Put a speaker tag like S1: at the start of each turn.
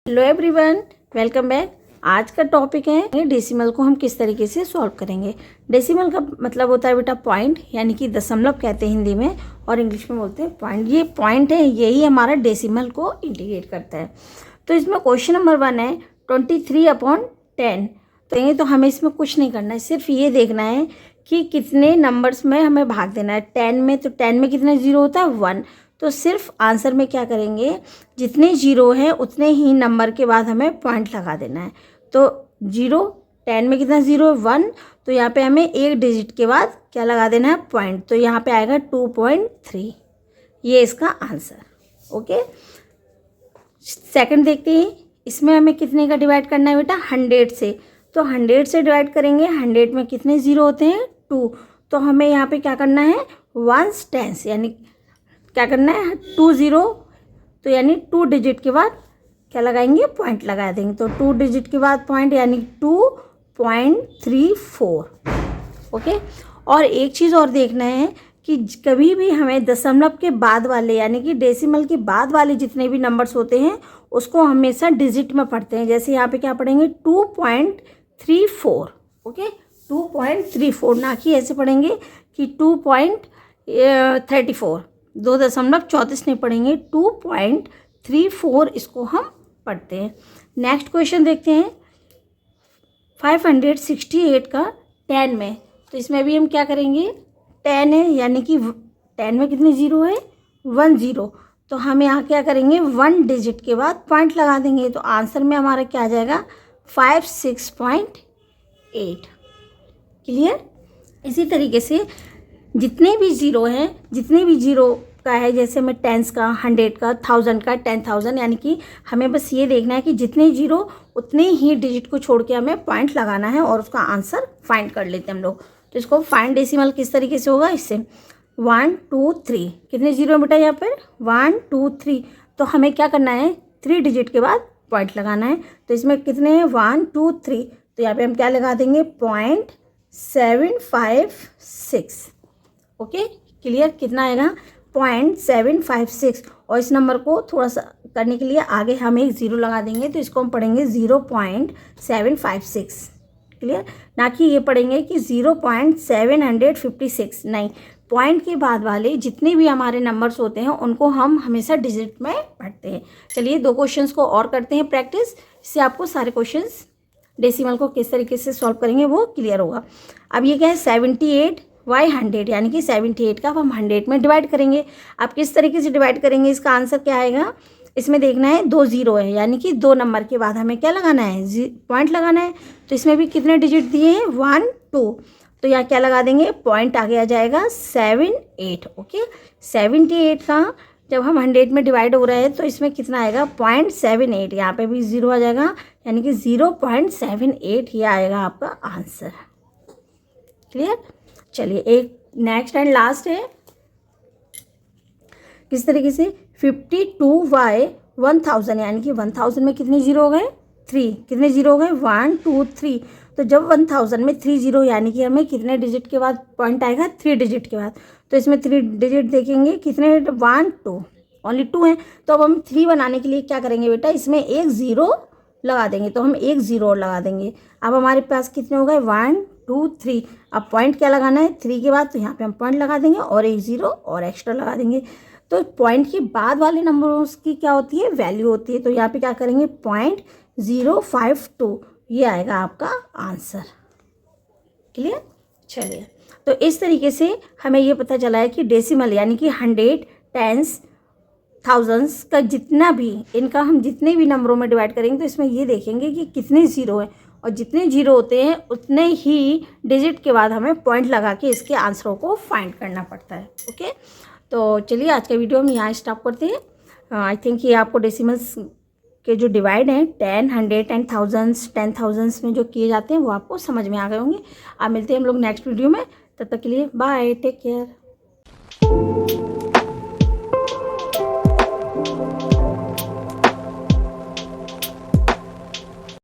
S1: Hello everyone, welcome back. आज का topic है डेसिमल को हम किस तरीके से सॉल्व करेंगे। डेसिमल का मतलब होता है बेटा पॉइंट, यानी कि दशमलव कहते हैं हिंदी में, और इंग्लिश में बोलते हैं पॉइंट। ये पॉइंट है, यही हमारा डेसिमल को इंडिकेट करता है। तो इसमें क्वेश्चन नंबर 1 है 23/10। तो हमें इसमें कुछ नहीं करना है, सिर्फ ये देखना है कि कितने नंबर्स में हमें भाग देना है। 10 में, तो 10 में कितना जीरो होता है 1। तो सिर्फ आंसर में क्या करेंगे, जितने जीरो हैं उतने ही नंबर के बाद हमें पॉइंट लगा देना है। तो जीरो, 10 में कितना जीरो है 1, तो यहाँ पे हमें एक डिजिट के बाद क्या लगा देना है पॉइंट। तो यहाँ पे आएगा 2.3, ये इसका आंसर। ओके, सेकंड देखते हैं। इसमें हमें कितने का डिवाइड करना है बेटा, 100 से। तो 100 से डिवाइड करेंगे, 100 में कितने जीरो होते हैं 2। तो हमें यहाँ पे क्या करना है 1s टेंस, यानी क्या करना है 2 0, तो यानी 2 डिजिट के बाद क्या लगाएंगे पॉइंट लगा देंगे। तो 2 डिजिट के बाद पॉइंट, यानी 2.34। ओके, और एक चीज़ और देखना है कि कभी भी हमें दशमलव के बाद वाले, यानी कि डेसिमल के बाद वाले जितने भी नंबर्स होते हैं उसको हमेशा डिजिट में पढ़ते हैं। जैसे यहाँ पे क्या पढ़ेंगे 2.34। ओके, 2.34, ना कि ऐसे पढ़ेंगे कि 2.34, 2.34 नहीं पढ़ेंगे, 2.34 इसको हम पढ़ते हैं। नेक्स्ट क्वेश्चन देखते हैं 568 का 10 में। तो इसमें भी हम क्या करेंगे, 10 है, यानी कि 10 में कितने जीरो है 1 0। तो हम यहाँ क्या करेंगे 1 डिजिट के बाद पॉइंट लगा देंगे। तो आंसर में हमारा क्या आ जाएगा 56.8। क्लियर। इसी तरीके से जितने भी ज़ीरो हैं, जितने भी ज़ीरो का है, जैसे में 10 का, 100 का, 1000 का, 10,000, यानी कि हमें बस ये देखना है कि जितने जीरो उतने ही डिजिट को छोड़ के हमें पॉइंट लगाना है और उसका आंसर फाइंड कर लेते हैं हम लोग। तो इसको फाइंड डेसिमल किस तरीके से होगा, इससे 1 2 3, कितने जीरो है बेटा यहाँ पर 1 2 3। तो हमें क्या करना है 3 डिजिट के बाद पॉइंट लगाना है। तो इसमें कितने हैं 1 2 3, तो यहाँ पर हम क्या लगा देंगे 0.756। Okay, clear. कितना आएगा 0.756। और इस नंबर को थोड़ा सा करने के लिए आगे हम एक ज़ीरो लगा देंगे, तो इसको हम पढ़ेंगे 0.756। क्लियर, ना कि ये पढ़ेंगे कि 0.756। नहीं, पॉइंट के बाद वाले जितने भी हमारे नंबर्स होते हैं उनको हम हमेशा डिजिट में पढ़ते हैं। चलिए 2 क्वेश्चंस को और करते हैं प्रैक्टिस, इससे आपको सारे क्वेश्चंस डेसिमल को किस तरीके से सॉल्व करेंगे वो क्लियर होगा। अब ये क्या है 78/100, यानी कि 78 का अब हम 100 में डिवाइड करेंगे। आप किस तरीके से डिवाइड करेंगे, इसका आंसर क्या आएगा, इसमें देखना है 2 0 है, यानी कि 2 नंबर के बाद हमें क्या लगाना है पॉइंट लगाना है। तो इसमें भी कितने डिजिट दिए हैं 1 2, तो यहाँ क्या लगा देंगे पॉइंट, आगे आ जाएगा 78। ओके, 78 का जब हम 100 में डिवाइड हो रहा है तो इसमें कितना आएगा 0.78, यहाँ पे भी 0 आ जाएगा, यानी कि 0.78 ये आएगा आपका आंसर। क्लियर। चलिए एक नेक्स्ट एंड लास्ट है, किस तरीके से 52/1000, यानी कि 1000 में कितने जीरो हो गए 3, कितने जीरो हो गए 1 2 3। तो जब 1000 में 3 जीरो, यानी कि हमें कितने डिजिट के बाद पॉइंट आएगा 3 डिजिट के बाद। तो इसमें 3 डिजिट देखेंगे कितने 1 2, ओनली 2 हैं। तो अब हम 3 बनाने के लिए क्या करेंगे बेटा, इसमें एक ज़ीरो लगा देंगे। तो हम एक ज़ीरो और लगा देंगे। अब हमारे पास कितने हो गए 1 2 3। अब पॉइंट क्या लगाना है 3 के बाद, तो यहाँ पे हम पॉइंट लगा देंगे और एक ज़ीरो और एक्स्ट्रा लगा देंगे। तो पॉइंट के बाद वाले नंबरों की क्या होती है वैल्यू होती है। तो यहाँ पे क्या करेंगे 0.052, ये आएगा आपका आंसर। क्लियर। चलिए, तो इस तरीके से हमें ये पता चला है कि डेसिमल, यानी कि 100 10s थाउजेंड्स का जितना भी, इनका हम जितने भी नंबरों में डिवाइड करेंगे तो इसमें ये देखेंगे कि कितने ज़ीरो हैं, और जितने जीरो होते हैं उतने ही डिजिट के बाद हमें पॉइंट लगा के इसके आंसरों को फाइंड करना पड़ता है। ओके, तो चलिए आज का वीडियो हम यहाँ स्टॉप करते हैं। आई थिंक ये आपको डेसिमल्स के जो डिवाइड हैं 10 100 एंड थाउजेंड्स 10,000s में जो किए जाते हैं वो आपको समझ में आ गए होंगे। आप मिलते हैं हम लोग नेक्स्ट वीडियो में, तब तक के लिए बाय, टेक केयर।